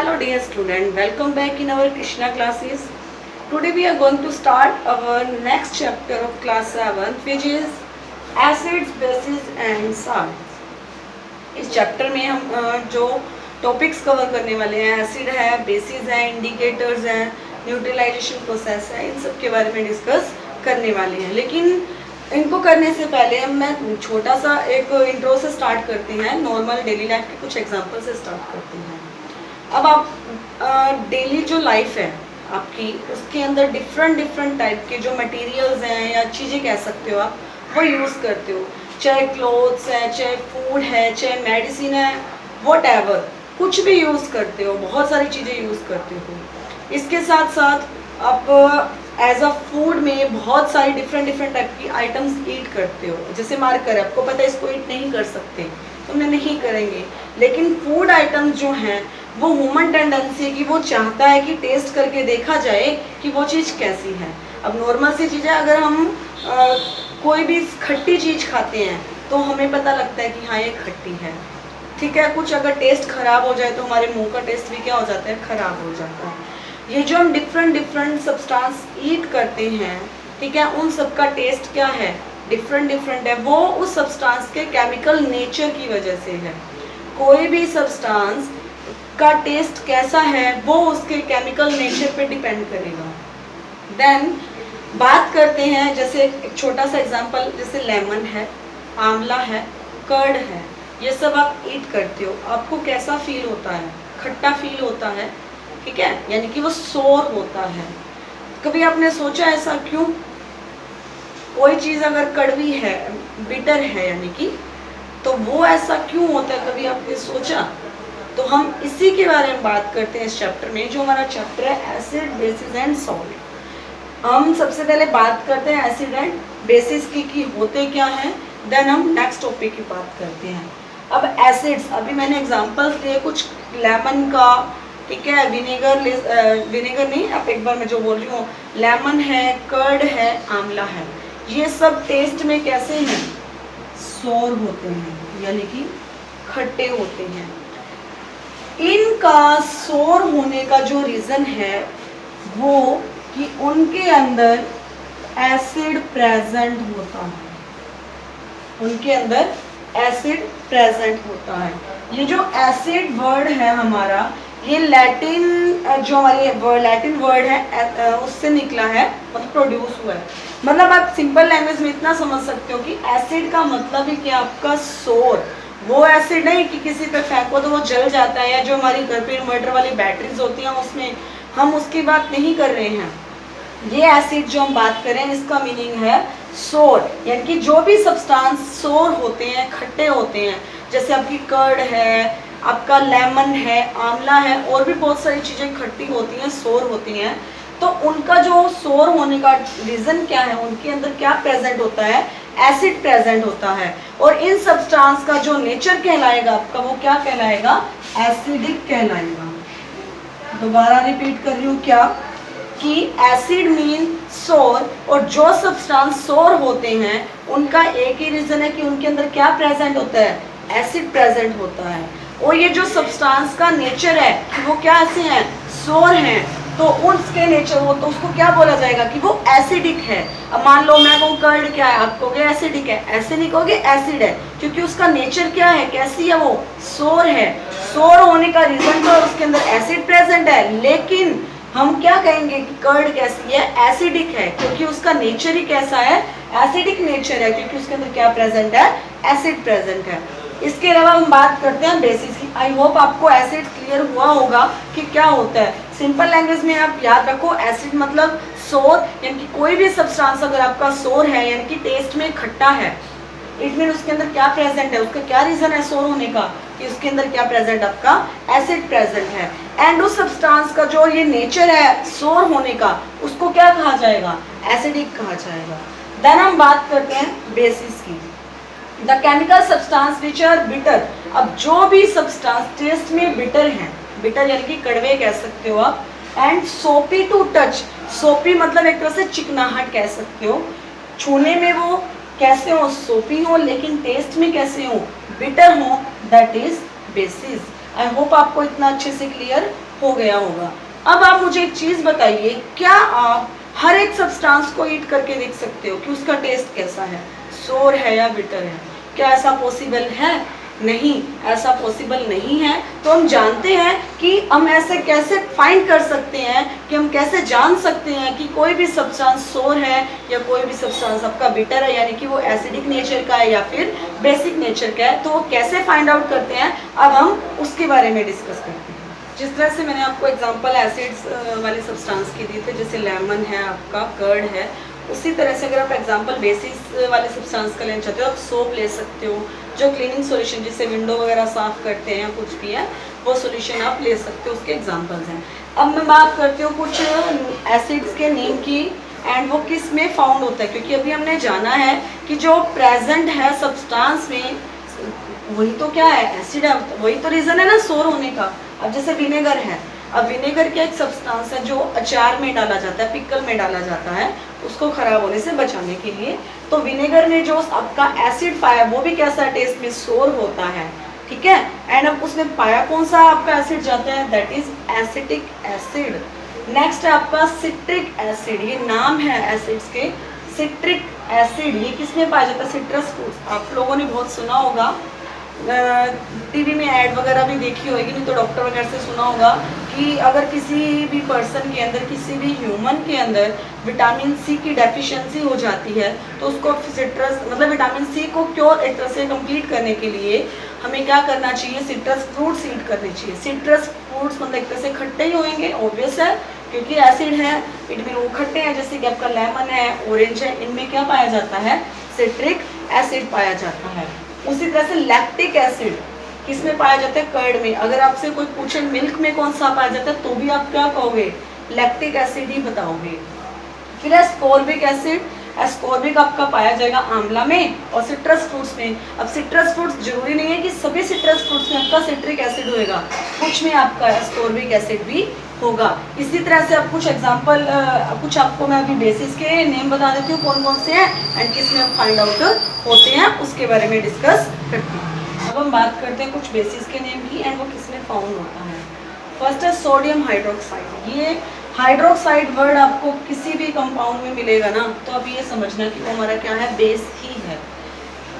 Hello dear student, welcome back in our Krishna classes. Today we are going to start our next chapter of class 7 which is acids, bases and salts. इस chapter में हम जो topics cover करने वाले हैं acid है, basis है, indicators हैं, न्यूट्रलाइजेशन प्रोसेस है, इन सब के बारे में डिस्कस करने वाले हैं। लेकिन इनको करने से पहले मैं छोटा सा एक इंट्रो से स्टार्ट करते हैं, नॉर्मल डेली लाइफ के कुछ एग्जांपल से स्टार्ट करते हैं। अब आप डेली जो लाइफ है आपकी, उसके अंदर डिफरेंट टाइप के जो मटेरियल्स हैं या चीज़ें कह सकते हो आप, वो यूज़ करते हो, चाहे क्लोथ्स है, चाहे फूड है, चाहे मेडिसिन है, व्हाटएवर, कुछ भी यूज़ करते हो, बहुत सारी चीज़ें यूज़ करते हो। इसके साथ साथ आप एज अ फूड में बहुत सारी डिफरेंट टाइप की आइटम्स ईट करते हो। जैसे मार्कर है, आपको पता है इसको ईट नहीं कर सकते, तो हम नहीं करेंगे। लेकिन फूड आइटम्स जो हैं वो ह्यूमन टेंडेंसी है कि वो चाहता है कि टेस्ट करके देखा जाए कि वो चीज़ कैसी है। अब नॉर्मल सी चीज़ें, अगर हम कोई भी खट्टी चीज़ खाते हैं तो हमें पता लगता है कि हाँ ये खट्टी है, ठीक है। कुछ अगर टेस्ट खराब हो जाए तो हमारे मुंह का टेस्ट भी क्या हो जाता है, खराब हो जाता है। ये जो हम डिफरेंट सब्सटेंस ईट करते हैं, ठीक है, उन सब का टेस्ट क्या है, डिफरेंट है। वो उस सब्सटेंस के केमिकल नेचर की वजह से है। कोई भी सब्सटेंस का टेस्ट कैसा है वो उसके केमिकल नेचर पे डिपेंड करेगा। देन बात करते हैं, जैसे एक छोटा सा एग्जांपल, जैसे लेमन है, आंवला है, कर्ड है, ये सब आप ईट करते हो, आपको कैसा फील होता है, खट्टा फील होता है, ठीक है, यानी कि वो सोर होता है। कभी आपने सोचा ऐसा क्यों? कोई चीज़ अगर कड़वी है, बिटर है यानी कि, तो वो ऐसा क्यों होता है, कभी आपने सोचा? तो हम इसी के बारे में बात करते हैं इस चैप्टर में, जो हमारा चैप्टर है एसिड, बेसिस एंड सॉल्ट। हम सबसे पहले बात करते हैं एसिड एंड बेसिस की होते क्या हैं, देन हम नेक्स्ट टॉपिक की बात करते हैं। अब एसिड्स, अभी मैंने एग्जांपल्स दिए कुछ लेमन का, ठीक है, विनेगर नहीं, अब एक बार मैं जो बोल रही हूँ, लेमन है, कर्ड है, आंवला है, ये सब टेस्ट में कैसे हैं, सोर होते हैं, यानी कि खट्टे होते हैं। इनका सोर होने का जो रीज़न है वो कि उनके अंदर एसिड प्रेजेंट होता है, उनके अंदर एसिड प्रेजेंट होता है। ये जो एसिड वर्ड है हमारा, ये लैटिन, जो हमारी लैटिन वर्ड है उससे निकला है, मतलब प्रोड्यूस हुआ है। मतलब आप सिंपल लैंग्वेज में इतना समझ सकते हो कि एसिड का मतलब है कि आपका सोर, वो एसिड नहीं कि किसी पे फेंको तो वो जल जाता है, या जो हमारी घर पे इन्वर्टर वाली बैटरीज होती हैं उसमें, हम उसकी बात नहीं कर रहे हैं। ये एसिड जो हम बात कर रहे हैं इसका मीनिंग है सोर, यानी कि जो भी सब्सटेंस सोर होते हैं, खट्टे होते हैं, जैसे आपकी कर्ड है, आपका लेमन है, आंवला है, और भी बहुत सारी चीज़ें खट्टी होती हैं, सोर होती हैं, तो उनका जो सोर होने का रीज़न क्या है, उनके अंदर क्या प्रेजेंट होता है, एसिड प्रेजेंट होता है। और इन सब्सटेंस का जो नेचर कहलाएगा आपका, वो क्या कहलाएगा, एसिडिक कहलाएगा। दोबारा रिपीट कर रही हूँ क्या, कि एसिड मीन सोर, और जो सब्सटेंस सोर होते हैं उनका एक ही रीज़न है कि उनके अंदर क्या प्रेजेंट होता है, एसिड प्रेजेंट होता है। और ये जो सब्सटेंस का नेचर है कि वो क्या ऐसे हैं, सोर हैं, तो उसके नेचर, वो तो उसको क्या बोला जाएगा कि वो एसिडिक है। अब मान लो मैं कहूँ कर्ड क्या है, आप कहोगे एसिडिक है, ऐसे नहीं कहोगे एसिड है, क्योंकि उसका नेचर क्या है, कैसी है वो, सोर है। सोर होने का रीजन तो उसके अंदर एसिड प्रेजेंट है, लेकिन हम क्या कहेंगे कि कर्ड कैसी है, एसिडिक है, क्योंकि उसका नेचर ही कैसा है, एसिडिक नेचर है, क्योंकि उसके अंदर क्या प्रेजेंट है, एसिड प्रेजेंट है। इसके अलावा हम बात करते हैं बेसिस की। आई होप आपको एसिड क्लियर हुआ होगा कि क्या होता है। सिंपल लैंग्वेज में आप याद रखो, एसिड मतलब सोर, यानी कि कोई भी सब्सटेंस अगर आपका सोर है, यानी कि टेस्ट में खट्टा है, इट मीन उसके अंदर क्या प्रेजेंट है, उसका क्या रीजन है सोर होने का, कि उसके अंदर क्या प्रेजेंट, आपका एसिड प्रेजेंट है। एंड उस सब्सटेंस का जो ये नेचर है सोर होने का, उसको क्या कहा जाएगा, एसिडिक कहा जाएगा। देन हम बात करते हैं बेसिस की। The chemical substance which are bitter. अब जो भी सब्सटेंस टेस्ट में बिटर हैं, बिटर यानी कि कड़वे कह सकते हो आप, एंड सोपी टू टच, सोपी मतलब एक तरह से चिकनाहट कह सकते हो, छूने में वो कैसे हो, सोपी हो, लेकिन टेस्ट में कैसे हो, बिटर हो, that is basis. I hope आपको इतना अच्छे से क्लियर हो गया होगा। अब आप मुझे एक चीज़ बताइए, क्या आप हर एक सब्सटेंस को ईट करके देख सकते हो कि उसका टेस्ट कैसा है, सोर है या बिटर है? क्या ऐसा पॉसिबल है? नहीं, ऐसा पॉसिबल नहीं है। तो हम जानते हैं कि हम ऐसे कैसे फाइंड कर सकते हैं, कि हम कैसे जान सकते हैं कि कोई भी सब्सटेंस सोर है या कोई भी सब्सटेंस आपका बिटर है, यानी कि वो एसिडिक नेचर का है या फिर बेसिक नेचर का है। तो वो कैसे फाइंड आउट करते हैं, अब हम उसके बारे में डिस्कस करते हैं। जिस तरह से मैंने आपको एग्जांपल एसिड्स वाले सब्सटेंस की दी थे, जैसे लेमन है, आपका कर्ड है, उसी तरह से अगर आप एग्जांपल बेसिस वाले सब्सटेंस का लेना चाहते हो, आप सोप ले सकते हो। जो क्लीनिंग सॉल्यूशन जिससे विंडो वगैरह साफ करते हैं, कुछ भी है, वो सॉल्यूशन आप ले सकते हो, उसके एग्जांपल्स हैं। अब मैं बात करती हूँ कुछ एसिड्स के नेम की, एंड वो किस में फाउंड होता है, क्योंकि अभी हमने जाना है कि जो प्रेजेंट है सब्सटेंस में, वही तो क्या है, एसिड है, वही तो रीज़न है ना सोर होने का। अब जैसे विनेगर है, अब विनेगर क्या एक सब्सटेंस है जो अचार में डाला जाता है, पिकल में डाला जाता है, उसको खराब होने से बचाने के लिए। तो विनेगर ने जो आपका एसिड पाया, वो भी कैसा टेस्ट में सोर होता है, ठीक है। एंड अब उसमें पाया कौन सा आपका एसिड जाता है, that is acetic acid. Next है आपका सिट्रिक एसिड, ये नाम है एसिड्स के। सिट्रिक एसिड ये किसमें पाया जाता है, सिट्रस फ्रूट्स। आप लोगों ने बहुत सुना होगा, टीवी में ऐड वगैरह भी देखी होगी, नहीं तो डॉक्टर वगैरह से सुना होगा कि अगर किसी भी पर्सन के अंदर, किसी भी ह्यूमन के अंदर विटामिन सी की डेफिशिएंसी हो जाती है, तो उसको सिट्रस मतलब विटामिन सी को क्योर एक तरह से कंप्लीट करने के लिए हमें क्या करना चाहिए, सिट्रस फ्रूट्स ईट करने चाहिए। सिट्रस फ्रूट्स मतलब एक तरह से खट्टे ही होंगे, ऑब्वियस है, क्योंकि एसिड है, इट मीन वो खट्टे हैं। जैसे कि आपका लेमन है, ऑरेंज है, इनमें क्या पाया जाता है, सिट्रिक एसिड पाया जाता है। उसी तरह से लैक्टिक एसिड किसमें पाया जाता है, कर्ड में। अगर आपसे कोई पूछे मिल्क में कौन सा पाया जाता है, तो भी आप क्या कहोगे, लैक्टिक एसिड ही बताओगे। फिर एस्कॉर्बिक एसिड, एस्कॉर्बिक आपका पाया जाएगा आंवला में और सिट्रस फ्रूट्स में। अब सिट्रस फ्रूट्स जरूरी नहीं है कि सभी सिट्रस फ्रूट्स में आपका सिट्रिक एसिड होएगा, कुछ में आपका एस्कॉर्बिक एसिड भी होगा। इसी तरह से अब कुछ एग्जांपल, कुछ आपको मैं अभी बेसिस के नेम बता देती हूँ कौन कौन से हैं, एंड किस में फाइंड आउट होते हैं, उसके बारे में डिस्कस करते हैं। अब हम बात करते हैं कुछ बेसिस के नेम की, एंड वो किस में फाउंड होता है। फर्स्ट है सोडियम हाइड्रोक्साइड। ये हाइड्रोक्साइड वर्ड आपको किसी भी कंपाउंड में मिलेगा ना, तो अब ये समझना कि वो हमारा क्या है, बेस ही है।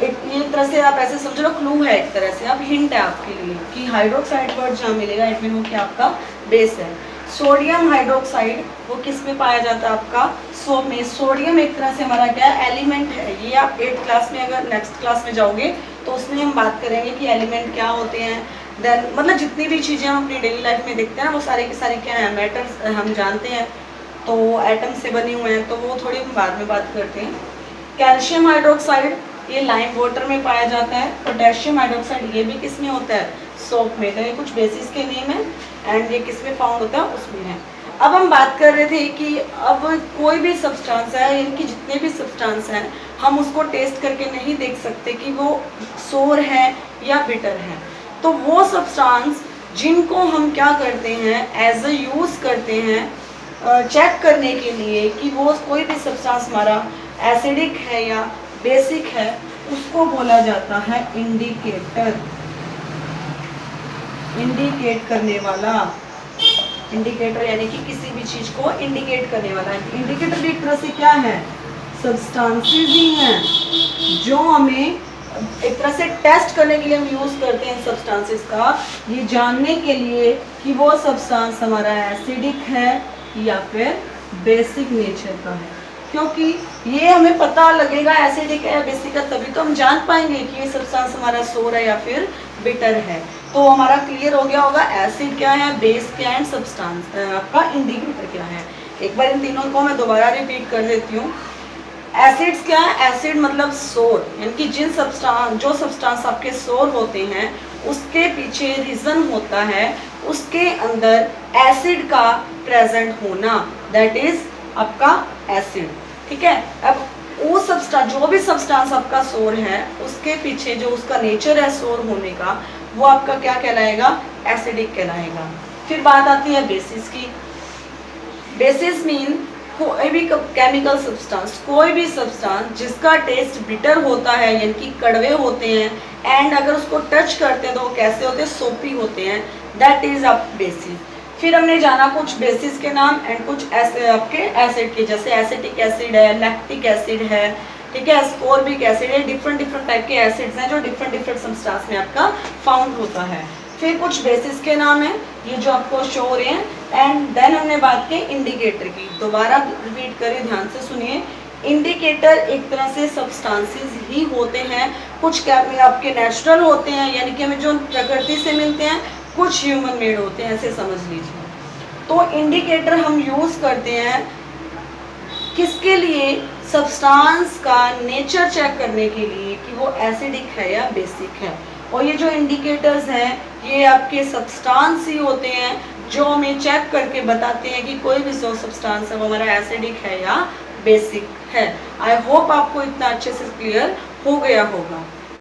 एक तरह से आप ऐसे समझ लो, क्लू है एक तरह से, अब हिंट है आपके लिए कि हाइड्रोक्साइड वर्ड जहाँ मिलेगा, इट मीन वो क्या आपका बेस है। सोडियम हाइड्रोक्साइड वो किस में पाया जाता है, आपका सोप में। सोडियम एक तरह से हमारा क्या है, एलिमेंट है। ये आप 8th क्लास में, अगर नेक्स्ट क्लास में जाओगे तो उसमें हम बात करेंगे कि एलिमेंट क्या होते हैं। देन मतलब जितनी भी चीज़ें हम अपनी डेली लाइफ में देखते हैं ना, वो सारे के सारे क्या हैं, मैटर्स हम जानते हैं, तो एटम से बने हुए हैं, तो वो थोड़ी हम बाद में बात करते हैं। कैल्शियम हाइड्रोक्साइड ये लाइम वाटर में पाया जाता है। पोटेशियम हाइड्रोक्साइड ये भी किस में होता है, सोप में। तो ये कुछ बेसिस के नेम है, एंड ये किस में फाउंड होता है, उसमें है। अब हम बात कर रहे थे कि अब कोई भी सब्सटेंस है, इनकी जितने भी सब्सटेंस हैं, हम उसको टेस्ट करके नहीं देख सकते कि वो सोर है या बिटर है। तो वो सब्सटेंस जिनको हम क्या करते हैं, एज अ यूज़ करते हैं चेक करने के लिए कि वो कोई भी सब्सटेंस हमारा एसिडिक है या बेसिक है, उसको बोला जाता है इंडिकेटर। इंडिकेट करने वाला, इंडिकेटर यानी कि किसी भी चीज को इंडिकेट करने वाला। इंडिकेटर भी एक तरह से क्या है, सब्सटेंसेस ही हैं जो हमें एक तरह से टेस्ट करने के लिए हम यूज करते हैं सब्सटेंसेस का, ये जानने के लिए कि वो सब्सटेंस हमारा एसिडिक है या फिर बेसिक नेचर का है। क्योंकि ये हमें पता लगेगा एसिडिक है या बेसिक है, तभी तो हम जान पाएंगे कि ये सब्सटेंस हमारा सोर है या फिर बिटर है। तो हमारा क्लियर हो गया होगा एसिड क्या है, बेस क्या है, सब्सटेंस आपका इंडिकेटर क्या है। एक बार इन तीनों को मैं दोबारा रिपीट कर देती हूँ। एसिड्स क्या है, एसिड मतलब सोर, यानी कि जिन सब्सटेंस, जो सब्सटेंस आपके सोर होते हैं, उसके पीछे रीज़न होता है उसके अंदर एसिड का प्रेजेंट होना, दैट इज आपका एसिड। ठीक है। अब वो सब्सटेंस, जो भी सब्सटेंस आपका सोर है, उसके पीछे जो उसका नेचर है सोर होने का, वो आपका क्या कहलाएगा, एसिडिक कहलाएगा। फिर बात आती है बेसिस की। बेसिस मीन कोई भी केमिकल सब्सटेंस, कोई भी सब्सटेंस जिसका टेस्ट बिटर होता है, यानी कि कड़वे होते हैं, एंड अगर उसको टच करते हैं तो वो कैसे होते हैं, सोपी होते हैं, दैट इज अ बेसिस। फिर हमने जाना कुछ बेसिस के नाम एंड कुछ ऐसे आपके एसिड के, जैसे एसिटिक एसिड है, लैक्टिक एसिड है, ठीक है, स्कोर्बिक एसिड है, डिफरेंट डिफरेंट टाइप के एसिड्स हैं जो डिफरेंट डिफरेंट सब्सटेंस में आपका फाउंड होता है। फिर कुछ बेसिस के नाम है, ये जो आपको शो हो रहे हैं, एंड देन हमने बात की इंडिकेटर की। दोबारा रिपीट करें, ध्यान से सुनिए। इंडिकेटर एक तरह से सब्सटेंसेस ही होते हैं, कुछ आपके नेचुरल होते हैं, यानी कि हमें जो प्रकृति से मिलते हैं, कुछ ह्यूमन मेड होते हैं, ऐसे समझ लीजिए। तो इंडिकेटर हम यूज़ करते हैं किसके लिए? सब्सटेंस का नेचर चेक करने के लिए कि वो एसिडिक है या बेसिक है। और ये जो इंडिकेटर्स हैं ये आपके सब्सटेंस ही होते हैं जो हमें चेक करके बताते हैं कि कोई भी सब्सटेंस है वो हमारा एसिडिक है या बेसिक है। आई होप आपको इतना अच्छे से क्लियर हो गया होगा।